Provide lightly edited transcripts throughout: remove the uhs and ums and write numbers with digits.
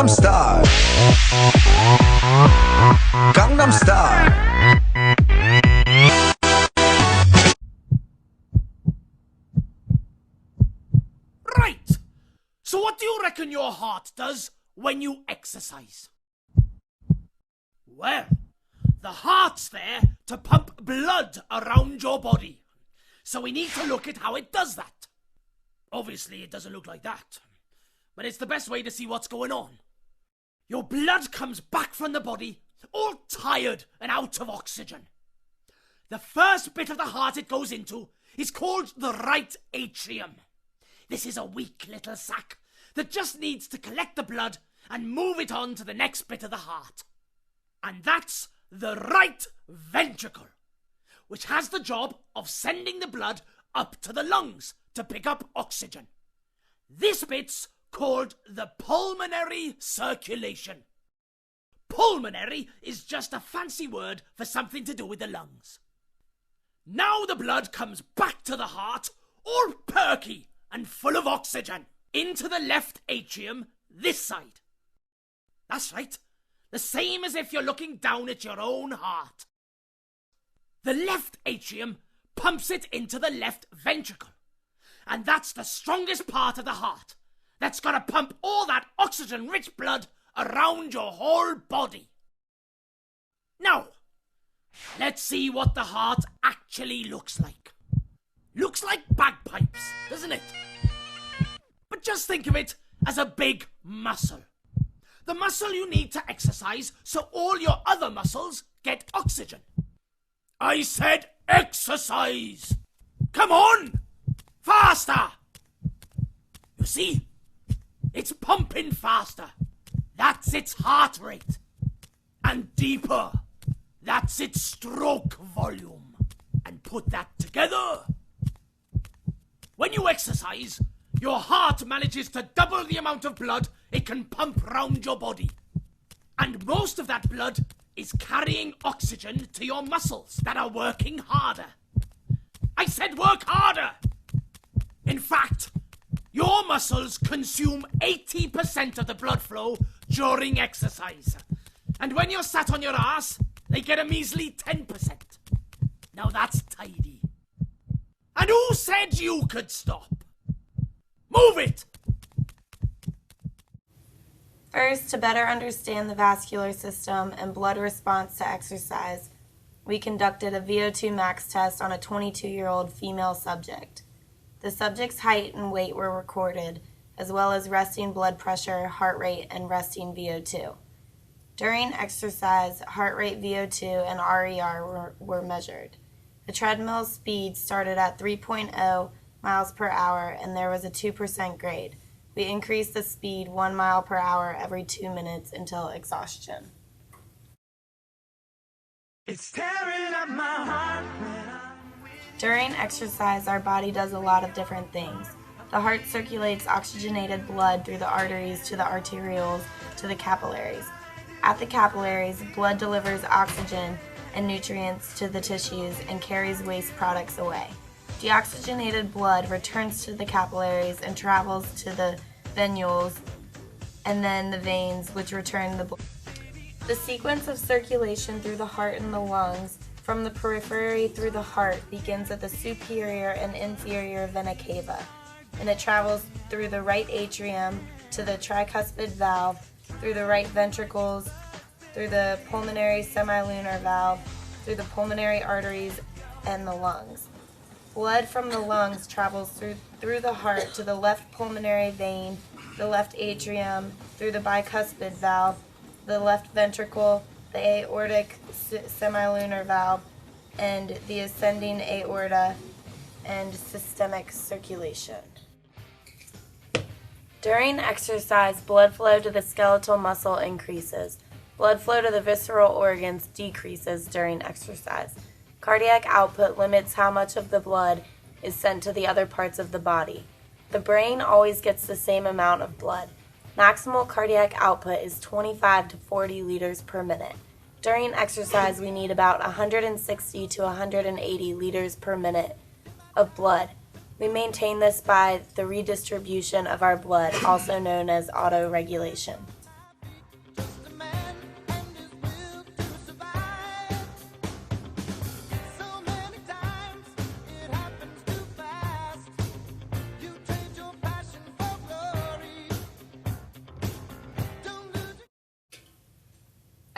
Gangnam Style. Gangnam Style. Right! So what do you reckon your heart does when you exercise? Well, the heart's there to pump blood around your body. So we need to look at how it does that. Obviously, it doesn't look like that. But it's the best way to see what's going on. Your blood comes back from the body, all tired and out of oxygen. The first bit of the heart it goes into is called the right atrium. This is a weak little sac that just needs to collect the blood and move it on to the next bit of the heart. And that's the right ventricle, which has the job of sending the blood up to the lungs to pick up oxygen. This bit's called the pulmonary circulation. Pulmonary is just a fancy word for something to do with the lungs. Now the blood comes back to the heart, all perky and full of oxygen, into the left atrium, this side. That's right, the same as if you're looking down at your own heart. The left atrium pumps it into the left ventricle, and that's the strongest part of the heart. That's got to pump all that oxygen-rich blood around your whole body. Now, let's see what the heart actually looks like. Looks like bagpipes, doesn't it? But just think of it as a big muscle. The muscle you need to exercise so all your other muscles get oxygen. I said exercise! Come on! Faster! You see? It's pumping faster. That's its heart rate. And deeper. That's its stroke volume. And put that together. When you exercise, your heart manages to double the amount of blood it can pump round your body. And most of that blood is carrying oxygen to your muscles that are working harder. I said work harder! In fact, your muscles consume 80% of the blood flow during exercise. And when you're sat on your ass, they get a measly 10%. Now that's tidy. And who said you could stop? Move it! First, to better understand the vascular system and blood response to exercise, we conducted a VO2 max test on a 22-year-old female subject. The subject's height and weight were recorded, as well as resting blood pressure, heart rate, and resting VO2. During exercise, heart rate, VO2, and RER were measured. The treadmill speed started at 3.0 miles per hour, and there was a 2% grade. We increased the speed 1 mile per hour every 2 minutes until exhaustion. It's tearing up my heart. During exercise, our body does a lot of different things. The heart circulates oxygenated blood through the arteries to the arterioles to the capillaries. At the capillaries, blood delivers oxygen and nutrients to the tissues and carries waste products away. Deoxygenated blood returns to the capillaries and travels to the venules and then the veins, which return the blood. The sequence of circulation through the heart and the lungs from the periphery through the heart begins at the superior and inferior vena cava, and it travels through the right atrium to the tricuspid valve, through the right ventricles, through the pulmonary semilunar valve, through the pulmonary arteries, and the lungs. Blood from the lungs travels through the heart to the left pulmonary vein, the left atrium, through the bicuspid valve, the left ventricle, the aortic semilunar valve, and the ascending aorta, and systemic circulation. During exercise, blood flow to the skeletal muscle increases. Blood flow to the visceral organs decreases during exercise. Cardiac output limits how much of the blood is sent to the other parts of the body. The brain always gets the same amount of blood. Maximal cardiac output is 25 to 40 liters per minute. During exercise, we need about 160 to 180 liters per minute of blood. We maintain this by the redistribution of our blood, also known as autoregulation.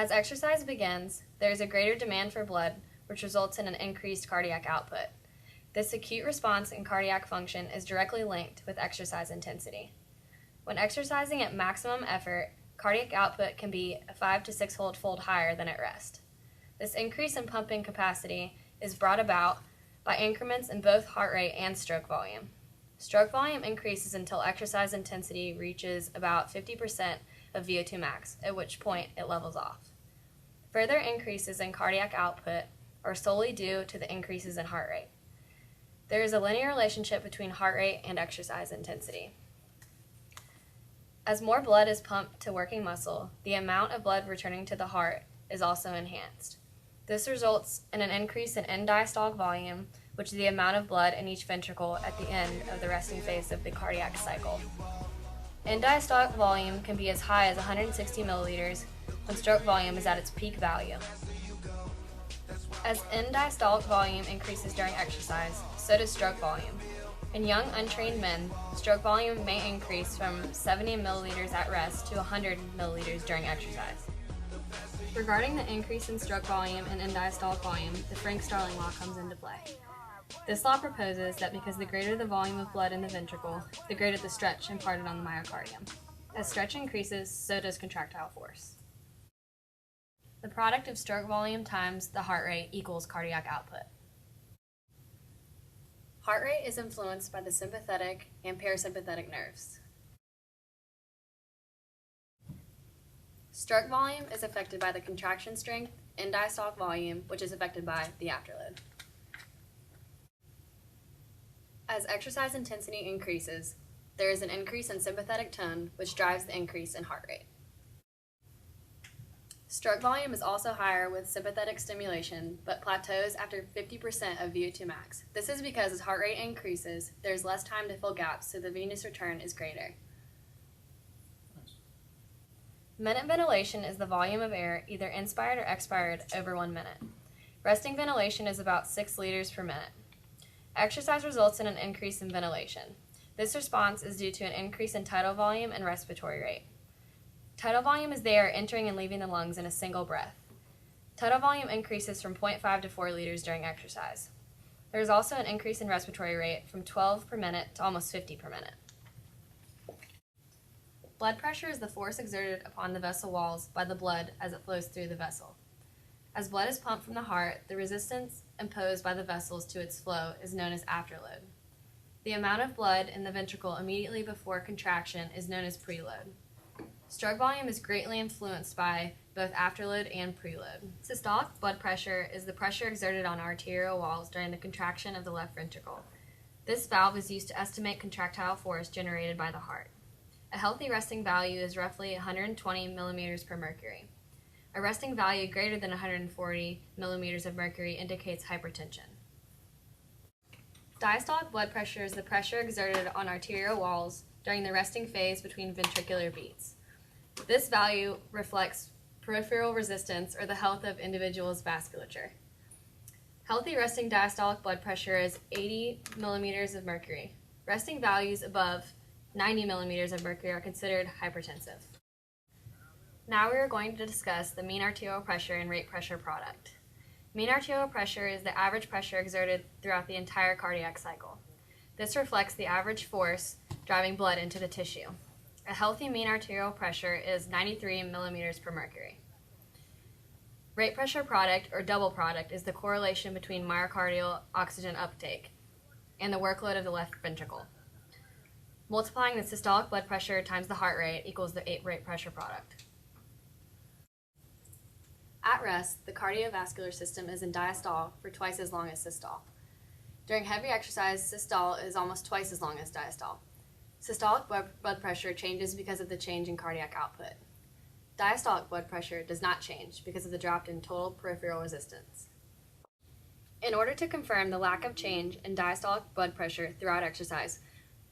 As exercise begins, there is a greater demand for blood, which results in an increased cardiac output. This acute response in cardiac function is directly linked with exercise intensity. When exercising at maximum effort, cardiac output can be 5 to 6-fold higher than at rest. This increase in pumping capacity is brought about by increments in both heart rate and stroke volume. Stroke volume increases until exercise intensity reaches about 50% of VO2 max, at which point it levels off. Further increases in cardiac output are solely due to the increases in heart rate. There is a linear relationship between heart rate and exercise intensity. As more blood is pumped to working muscle, the amount of blood returning to the heart is also enhanced. This results in an increase in end-diastolic volume, which is the amount of blood in each ventricle at the end of the resting phase of the cardiac cycle. End-diastolic volume can be as high as 160 milliliters when stroke volume is at its peak value. As end-diastolic volume increases during exercise, so does stroke volume. In young, untrained men, stroke volume may increase from 70 milliliters at rest to 100 milliliters during exercise. Regarding the increase in stroke volume and end-diastolic volume, the Frank-Starling law comes into play. This law proposes that because the greater the volume of blood in the ventricle, the greater the stretch imparted on the myocardium. As stretch increases, so does contractile force. The product of stroke volume times the heart rate equals cardiac output. Heart rate is influenced by the sympathetic and parasympathetic nerves. Stroke volume is affected by the contraction strength, end-diastolic volume, which is affected by the afterload. As exercise intensity increases, there is an increase in sympathetic tone, which drives the increase in heart rate. Stroke volume is also higher with sympathetic stimulation, but plateaus after 50% of VO2 max. This is because as heart rate increases, there is less time to fill gaps, so the venous return is greater. Minute ventilation is the volume of air, either inspired or expired, over 1 minute. Resting ventilation is about 6 liters per minute. Exercise results in an increase in ventilation. This response is due to an increase in tidal volume and respiratory rate. Tidal volume is the air entering and leaving the lungs in a single breath. Tidal volume increases from 0.5 to 4 liters during exercise. There is also an increase in respiratory rate from 12 per minute to almost 50 per minute. Blood pressure is the force exerted upon the vessel walls by the blood as it flows through the vessel. As blood is pumped from the heart, the resistance imposed by the vessels to its flow is known as afterload. The amount of blood in the ventricle immediately before contraction is known as preload. Stroke volume is greatly influenced by both afterload and preload. Systolic blood pressure is the pressure exerted on arterial walls during the contraction of the left ventricle. This valve is used to estimate contractile force generated by the heart. A healthy resting value is roughly 120 millimeters per mercury. A resting value greater than 140 millimeters of mercury indicates hypertension. Diastolic blood pressure is the pressure exerted on arterial walls during the resting phase between ventricular beats. This value reflects peripheral resistance or the health of individual's vasculature. Healthy resting diastolic blood pressure is 80 millimeters of mercury. Resting values above 90 millimeters of mercury are considered hypertensive. Now we are going to discuss the mean arterial pressure and rate pressure product. Mean arterial pressure is the average pressure exerted throughout the entire cardiac cycle. This reflects the average force driving blood into the tissue. A healthy mean arterial pressure is 93 millimeters per mercury. Rate pressure product, or double product, is the correlation between myocardial oxygen uptake and the workload of the left ventricle. Multiplying the systolic blood pressure times the heart rate equals the rate pressure product. At rest, the cardiovascular system is in diastole for twice as long as systole. During heavy exercise, systole is almost twice as long as diastole. Systolic blood pressure changes because of the change in cardiac output. Diastolic blood pressure does not change because of the drop in total peripheral resistance. In order to confirm the lack of change in diastolic blood pressure throughout exercise,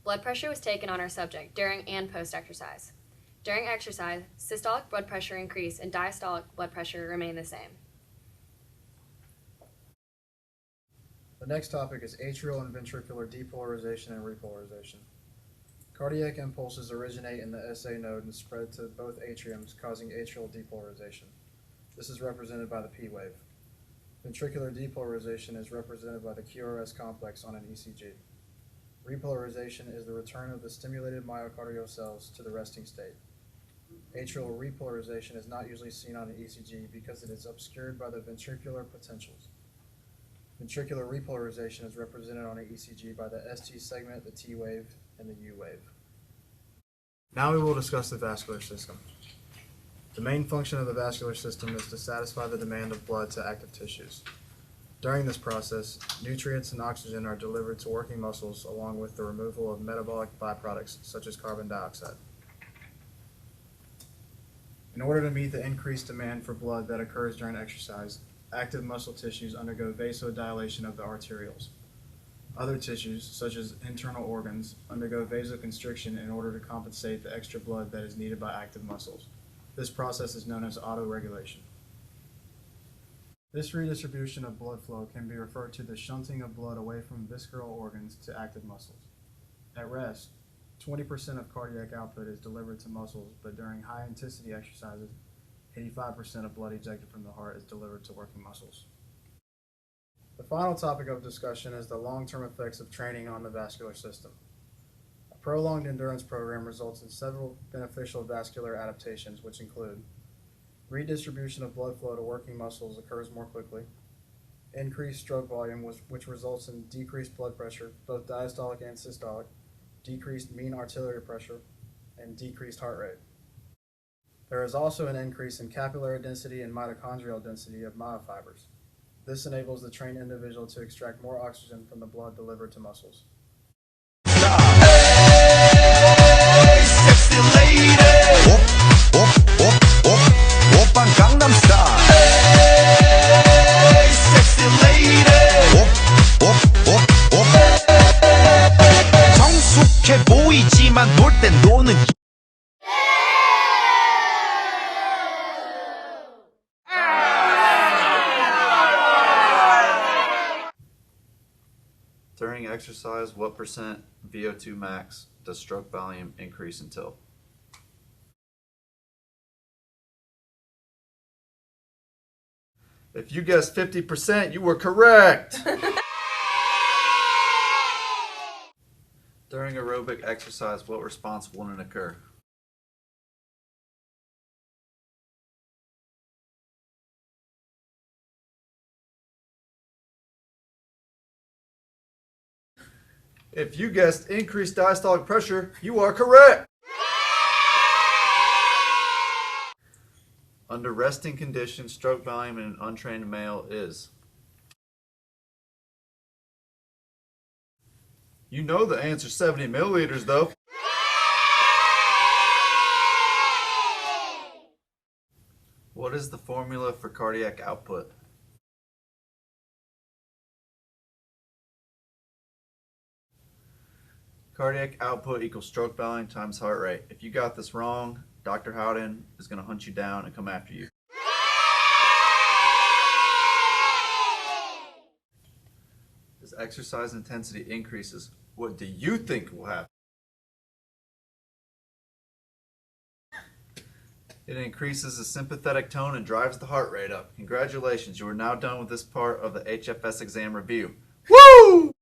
blood pressure was taken on our subject during and post-exercise. During exercise, systolic blood pressure increased and diastolic blood pressure remained the same. The next topic is atrial and ventricular depolarization and repolarization. Cardiac impulses originate in the SA node and spread to both atriums, causing atrial depolarization. This is represented by the P wave. Ventricular depolarization is represented by the QRS complex on an ECG. Repolarization is the return of the stimulated myocardial cells to the resting state. Atrial repolarization is not usually seen on an ECG because it is obscured by the ventricular potentials. Ventricular repolarization is represented on an ECG by the ST segment, the T wave, and the U wave. Now we will discuss the vascular system. The main function of the vascular system is to satisfy the demand of blood to active tissues. During this process, nutrients and oxygen are delivered to working muscles along with the removal of metabolic byproducts such as carbon dioxide. In order to meet the increased demand for blood that occurs during exercise, active muscle tissues undergo vasodilation of the arterioles. Other tissues, such as internal organs, undergo vasoconstriction in order to compensate the extra blood that is needed by active muscles. This process is known as autoregulation. This redistribution of blood flow can be referred to the shunting of blood away from visceral organs to active muscles. At rest, 20% of cardiac output is delivered to muscles, but during high-intensity exercises, 85% of blood ejected from the heart is delivered to working muscles. The final topic of discussion is the long-term effects of training on the vascular system. A prolonged endurance program results in several beneficial vascular adaptations, which include redistribution of blood flow to working muscles occurs more quickly, increased stroke volume, which results in decreased blood pressure, both diastolic and systolic, decreased mean arterial pressure, and decreased heart rate. There is also an increase in capillary density and mitochondrial density of myofibers. This enables the trained individual to extract more oxygen from the blood delivered to muscles. Sexy lady. 오빤 강남 스타일. Sexy lady. 성숙해 보이지만 놀 땐 노는. During exercise, what percent VO2 max does stroke volume increase until? If you guessed 50%, you were correct! During aerobic exercise, what response wouldn't occur? If you guessed increased diastolic pressure, you are correct! Under resting conditions, stroke volume in an untrained male is. You know the answer, 70 milliliters though. What is the formula for cardiac output? Cardiac output equals stroke volume times heart rate. If you got this wrong, Dr. Howden is going to hunt you down and come after you. As exercise intensity increases, what do you think will happen? It increases the sympathetic tone and drives the heart rate up. Congratulations, you are now done with this part of the HFS exam review. Woo!